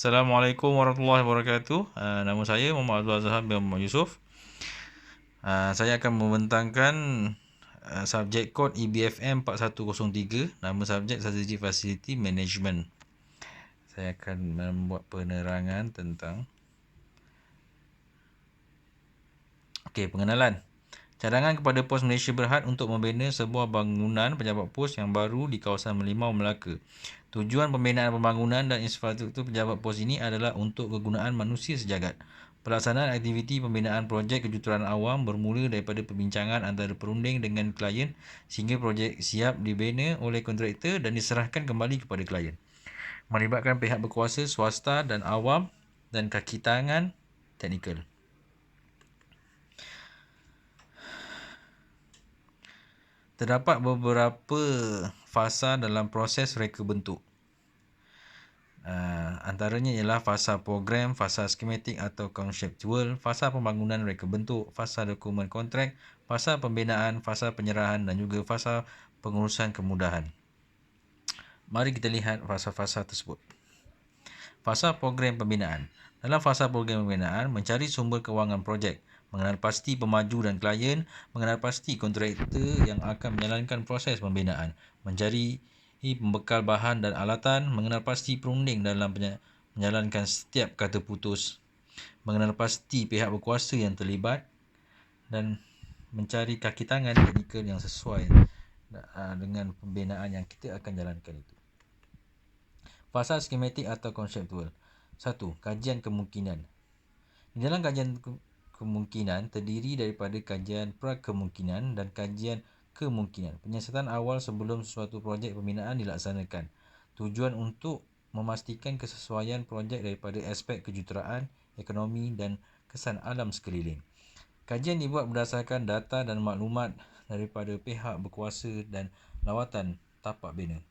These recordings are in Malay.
Assalamualaikum warahmatullahi wabarakatuh. Nama saya Muhammad Abdul Azhar bin Muhammad Yusof. Saya akan membentangkan subjek kod EBFM 4103. Nama subjek Strategi Facility Management. Saya akan membuat penerangan tentang pengenalan. Cadangan kepada Pos Malaysia Berhad untuk membina sebuah bangunan pejabat pos yang baru di kawasan Merlimau, Melaka. Tujuan pembinaan pembangunan dan infrastruktur pejabat pos ini adalah untuk kegunaan manusia sejagat. Pelaksanaan aktiviti pembinaan projek kejuruteraan awam bermula daripada perbincangan antara perunding dengan klien sehingga projek siap dibina oleh kontraktor dan diserahkan kembali kepada klien. Melibatkan pihak berkuasa, swasta dan awam dan kaki tangan teknikal. Terdapat beberapa fasa dalam proses reka bentuk. Antaranya ialah fasa program, fasa skematik atau konseptual, fasa pembangunan reka bentuk, fasa dokumen kontrak, fasa pembinaan, fasa penyerahan dan juga fasa pengurusan kemudahan. Mari kita lihat fasa-fasa tersebut. Fasa program pembinaan. Dalam fasa program pembinaan, mencari sumber kewangan projek, mengenal pasti pemaju dan klien, mengenal pasti kontraktor yang akan menjalankan proses pembinaan, mencari pembekal bahan dan alatan, mengenal pasti perunding dalam menjalankan setiap kata putus, mengenal pasti pihak berkuasa yang terlibat dan mencari kaki tangan teknikal yang sesuai dengan pembinaan yang kita akan jalankan itu. Fasa skematik atau konseptual. 1. Kajian kemungkinan. Di dalam kajian kemungkinan terdiri daripada kajian pra-kemungkinan dan kajian kemungkinan. Penyiasatan awal sebelum suatu projek pembinaan dilaksanakan. Tujuan untuk memastikan kesesuaian projek daripada aspek kejuruteraan, ekonomi dan kesan alam sekeliling. Kajian dibuat berdasarkan data dan maklumat daripada pihak berkuasa dan lawatan tapak bina.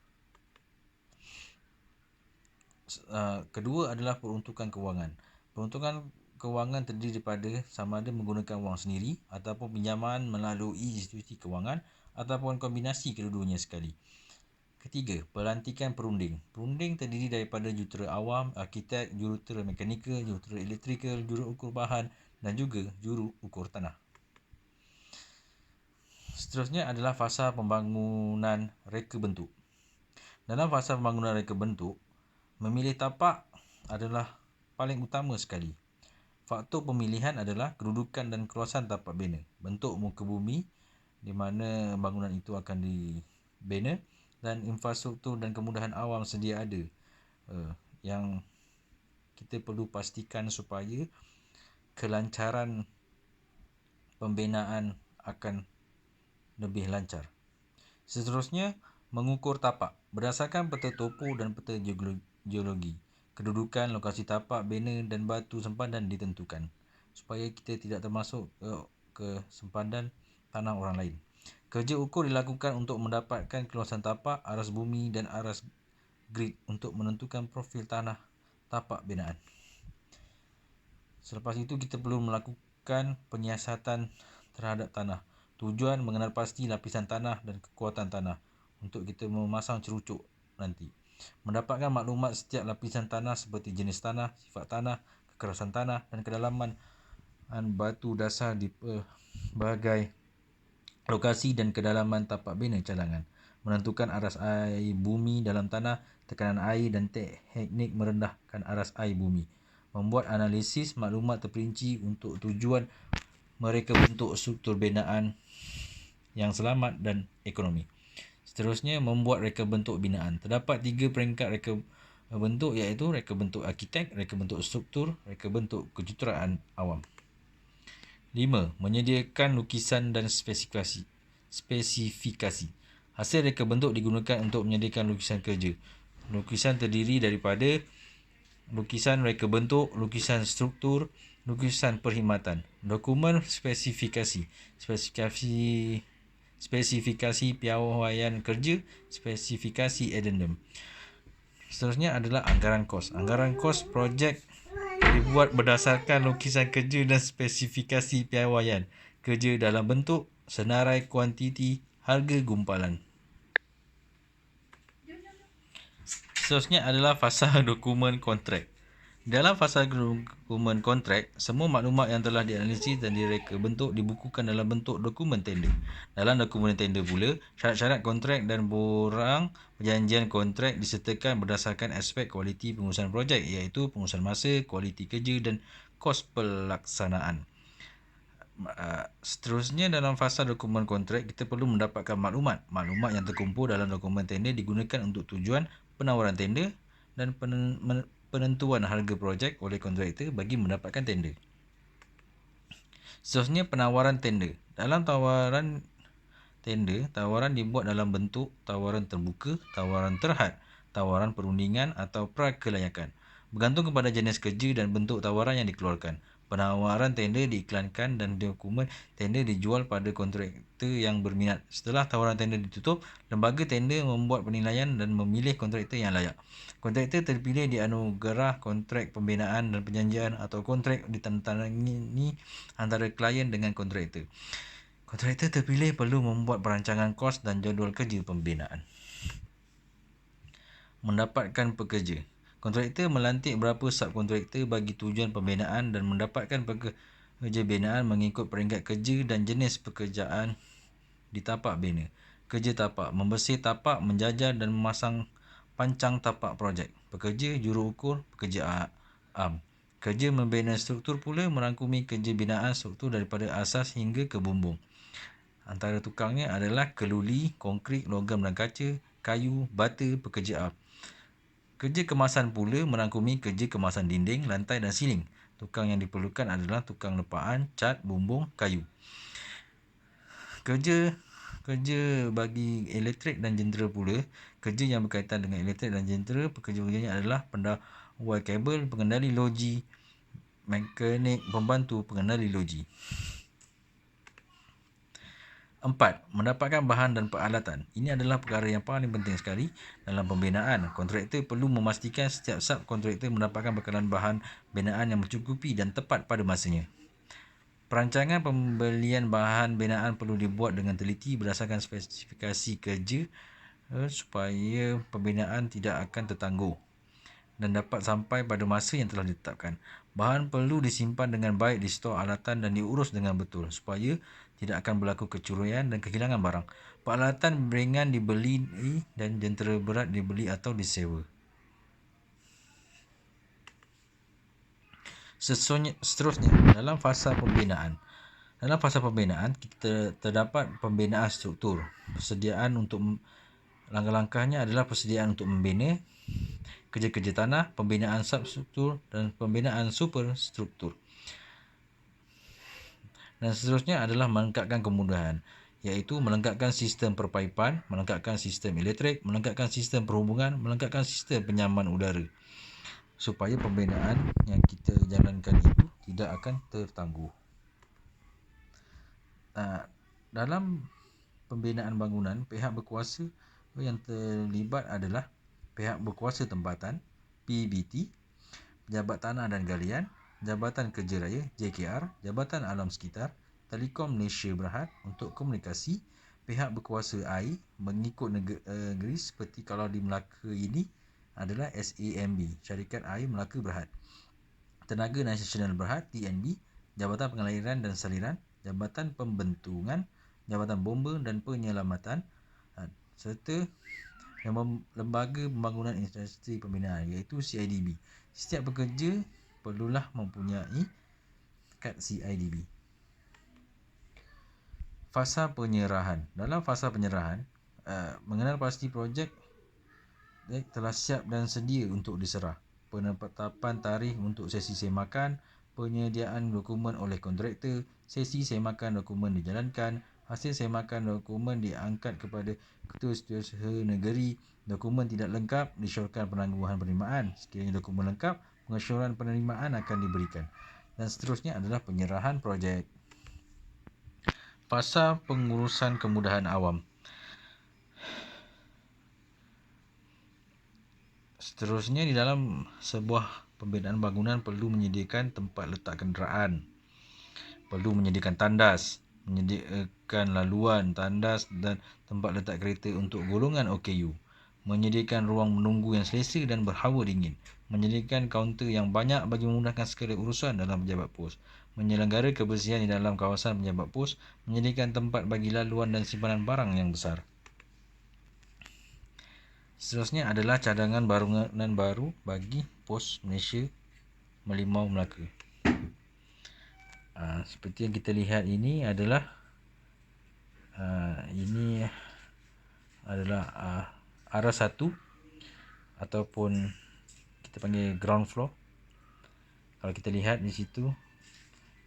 Kedua adalah peruntukan kewangan. Peruntukan kewangan terdiri daripada sama ada menggunakan wang sendiri ataupun pinjaman melalui institusi kewangan ataupun kombinasi kedua-duanya sekali. Ketiga, pelantikan perunding. Perunding terdiri daripada jurutera awam, arkitek, jurutera mekanikal, jurutera elektrikal, juruukur bahan dan juga juruukur tanah. Seterusnya adalah fasa pembangunan reka bentuk. Dalam fasa pembangunan reka bentuk, memilih tapak adalah paling utama sekali. Faktor pemilihan adalah kedudukan dan keluasan tapak bina, bentuk muka bumi di mana bangunan itu akan dibina dan infrastruktur dan kemudahan awam sedia ada yang kita perlu pastikan supaya kelancaran pembinaan akan lebih lancar. Seterusnya, mengukur tapak berdasarkan peta topo dan peta geologi. Kedudukan, lokasi tapak, bina dan batu sempadan ditentukan supaya kita tidak termasuk ke sempadan tanah orang lain. Kerja ukur dilakukan untuk mendapatkan keluasan tapak, aras bumi dan aras grid untuk menentukan profil tanah tapak binaan. Selepas itu kita perlu melakukan penyiasatan terhadap tanah. Tujuan mengenal pasti lapisan tanah dan kekuatan tanah untuk kita memasang cerucuk nanti. Mendapatkan maklumat setiap lapisan tanah seperti jenis tanah, sifat tanah, kekerasan tanah dan kedalaman batu dasar di pelbagai lokasi dan kedalaman tapak bina cadangan. Menentukan aras air bumi dalam tanah, tekanan air dan teknik merendahkan aras air bumi. Membuat analisis maklumat terperinci untuk tujuan mereka bentuk struktur binaan yang selamat dan ekonomi. Seterusnya, membuat reka bentuk binaan. Terdapat 3 peringkat reka bentuk iaitu reka bentuk arkitek, reka bentuk struktur, reka bentuk kejuruteraan awam. 5. Menyediakan lukisan dan spesifikasi. Hasil reka bentuk digunakan untuk menyediakan lukisan kerja. Lukisan terdiri daripada lukisan reka bentuk, lukisan struktur, lukisan perkhidmatan. Dokumen spesifikasi piawaian kerja, spesifikasi addendum. Seterusnya adalah anggaran kos. Anggaran kos projek dibuat berdasarkan lukisan kerja dan spesifikasi piawaian kerja dalam bentuk, senarai kuantiti, harga gumpalan. Seterusnya adalah fasa dokumen kontrak. Dalam fasa dokumen kontrak, semua maklumat yang telah dianalisis dan direka bentuk dibukukan dalam bentuk dokumen tender. Dalam dokumen tender pula, syarat-syarat kontrak dan borang perjanjian kontrak disertakan berdasarkan aspek kualiti pengurusan projek, iaitu pengurusan masa, kualiti kerja dan kos pelaksanaan. Seterusnya, dalam fasa dokumen kontrak, kita perlu mendapatkan maklumat. Maklumat yang terkumpul dalam dokumen tender digunakan untuk tujuan penawaran tender dan penentuan harga projek oleh kontraktor bagi mendapatkan tender. Seterusnya, penawaran tender. Dalam tawaran tender, tawaran dibuat dalam bentuk tawaran terbuka, tawaran terhad, tawaran perundingan atau prakelayakan. Bergantung kepada jenis kerja dan bentuk tawaran yang dikeluarkan. Penawaran tender diiklankan dan dokumen tender dijual pada kontraktor yang berminat. Setelah tawaran tender ditutup, lembaga tender membuat penilaian dan memilih kontraktor yang layak. Kontraktor terpilih dianugerah kontrak pembinaan dan perjanjian atau kontrak ditandatangani antara klien dengan kontraktor. Kontraktor terpilih perlu membuat perancangan kos dan jadual kerja pembinaan. Mendapatkan pekerja. Kontraktor melantik berapa subkontraktor bagi tujuan pembinaan dan mendapatkan pekerja binaan mengikut peringkat kerja dan jenis pekerjaan di tapak bina. Kerja tapak, membersih tapak, menjajar dan memasang pancang tapak projek. Pekerja juruukur, pekerja am. Kerja membina struktur pula merangkumi kerja binaan struktur daripada asas hingga ke bumbung. Antara tukangnya adalah keluli, konkrit, logam dan kaca, kayu, bata, pekerja am. Kerja kemasan pula merangkumi kerja kemasan dinding, lantai dan siling. Tukang yang diperlukan adalah tukang lepaan, cat, bumbung, kayu. Kerja bagi elektrik dan jentera pula. Kerja yang berkaitan dengan elektrik dan jentera, pekerja-pekerjanya adalah pendawai kabel, pengendali loji, mekanik, pembantu, pengendali loji. 4. Mendapatkan bahan dan peralatan. Ini adalah perkara yang paling penting sekali dalam pembinaan. Kontraktor perlu memastikan setiap subkontraktor mendapatkan bekalan bahan binaan yang mencukupi dan tepat pada masanya. Perancangan pembelian bahan binaan perlu dibuat dengan teliti berdasarkan spesifikasi kerja supaya pembinaan tidak akan tertangguh dan dapat sampai pada masa yang telah ditetapkan. Bahan perlu disimpan dengan baik di stor alatan dan diurus dengan betul supaya tidak akan berlaku kecurian dan kehilangan barang. Peralatan ringan dibeli dan jentera berat dibeli atau disewa. Seterusnya, dalam fasa pembinaan. Dalam fasa pembinaan, kita terdapat pembinaan struktur. Persediaan untuk langkah-langkahnya adalah persediaan untuk membina, kerja-kerja tanah, pembinaan substruktur dan pembinaan superstruktur. Dan seterusnya adalah melengkapkan kemudahan, iaitu melengkapkan sistem perpaipan, melengkapkan sistem elektrik, melengkapkan sistem perhubungan, melengkapkan sistem penyaman udara, supaya pembinaan yang kita jalankan itu tidak akan tertangguh. Dalam pembinaan bangunan, pihak berkuasa yang terlibat adalah pihak berkuasa tempatan, PBT, Pejabat Tanah dan Galian, Jabatan Kerja Raya, JKR, Jabatan Alam Sekitar, Telekom Malaysia Berhad untuk komunikasi, pihak berkuasa air mengikut negeri seperti kalau di Melaka ini adalah SAMB, Syarikat Air Melaka Berhad, Tenaga Nasional Berhad, TNB, Jabatan Pengaliran dan Saliran, Jabatan Pembentungan, Jabatan Bomba dan Penyelamatan, serta Lembaga Pembangunan Industri Pembinaan iaitu CIDB. Setiap pekerja perlulah mempunyai kad CIDB. Fasa penyerahan. Dalam fasa penyerahan, mengenal pasti projek telah siap dan sedia untuk diserah. Penetapan tarikh untuk sesi semakan, penyediaan dokumen oleh kontraktor, sesi semakan dokumen dijalankan, hasil semakan dokumen diangkat kepada Ketua Setiausaha Negeri, dokumen tidak lengkap, disyorkan penangguhan penerimaan. Sekiranya dokumen lengkap, pengesyoran penerimaan akan diberikan. Dan seterusnya adalah penyerahan projek. Fasa pengurusan kemudahan awam. Seterusnya, di dalam sebuah pembinaan bangunan perlu menyediakan tempat letak kenderaan, perlu menyediakan tandas, menyediakan laluan, tandas dan tempat letak kereta untuk golongan OKU, menyediakan ruang menunggu yang selesa dan berhawa dingin, menyediakan kaunter yang banyak bagi memudahkan segala urusan dalam pejabat pos, menyelenggara kebersihan di dalam kawasan pejabat pos, menyediakan tempat bagi laluan dan simpanan barang yang besar. Seterusnya adalah cadangan bangunan baru bagi pos Malaysia Merlimau Melaka. Seperti yang kita lihat ini adalah arah 1 ataupun kita panggil ground floor. Kalau kita lihat di situ,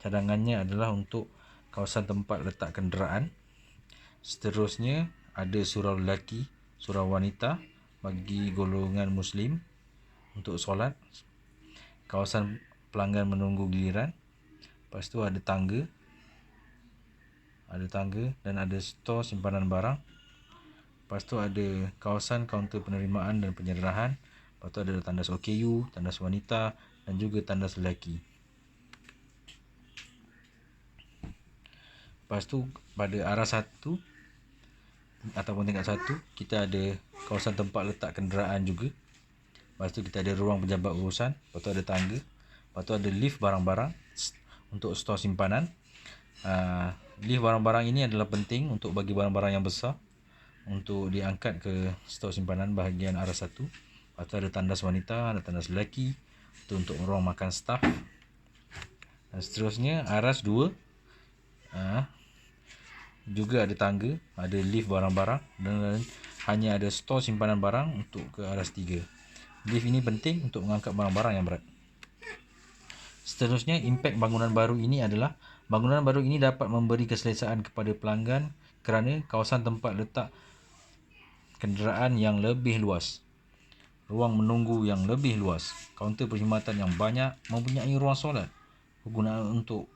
cadangannya adalah untuk kawasan tempat letak kenderaan. Seterusnya ada surau lelaki, surau wanita bagi golongan Muslim untuk solat, kawasan pelanggan menunggu giliran. Lepas tu ada tangga dan ada stor simpanan barang. Lepas tu ada kawasan kaunter penerimaan dan penyerahan. Lepas tu ada tandas OKU, tandas wanita dan juga tandas lelaki. Lepas tu pada arah 1 ataupun tingkat 1 kita ada kawasan tempat letak kenderaan juga. Lepas tu kita ada ruang pejabat urusan. Lepas tu ada tangga. Lepas tu ada lift barang-barang untuk stor simpanan. Lift barang-barang ini adalah penting untuk bagi barang-barang yang besar untuk diangkat ke stor simpanan bahagian arah 1. Lepas tu ada tandas wanita, ada tandas lelaki, itu untuk ruang makan staf. Dan seterusnya aras 2 juga ada tangga, ada lift barang-barang dan hanya ada stor simpanan barang untuk ke aras 3. Lift ini penting untuk mengangkat barang-barang yang berat. Seterusnya, impak bangunan baru ini adalah bangunan baru ini dapat memberi keselesaan kepada pelanggan kerana kawasan tempat letak kenderaan yang lebih luas, ruang menunggu yang lebih luas, kaunter perkhidmatan yang banyak, mempunyai ruang solat, kegunaan untuk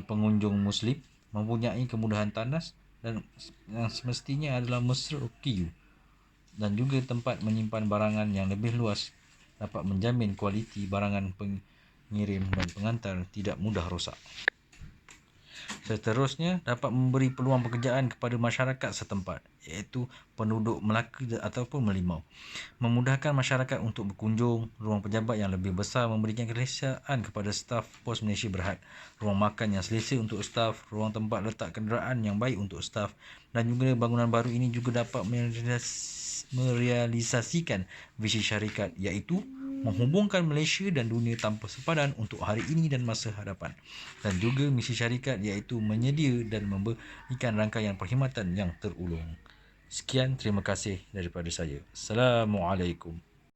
pengunjung Muslim, mempunyai kemudahan tandas dan yang semestinya adalah mesra OKU, dan juga tempat menyimpan barangan yang lebih luas dapat menjamin kualiti barangan pengirim dan pengantar tidak mudah rosak. Seterusnya, dapat memberi peluang pekerjaan kepada masyarakat setempat, iaitu penduduk Melaka ataupun Merlimau. Memudahkan masyarakat untuk berkunjung, ruang pejabat yang lebih besar memberikan keselesaan kepada staf Pos Malaysia Berhad, ruang makan yang selesa untuk staf, ruang tempat letak kenderaan yang baik untuk staf, dan juga bangunan baru ini juga dapat merealisasikan visi syarikat, iaitu menghubungkan Malaysia dan dunia tanpa sepadan untuk hari ini dan masa hadapan, dan juga misi syarikat iaitu menyedia dan memberikan rangkaian perkhidmatan yang terulung. Sekian, terima kasih daripada saya. Assalamualaikum.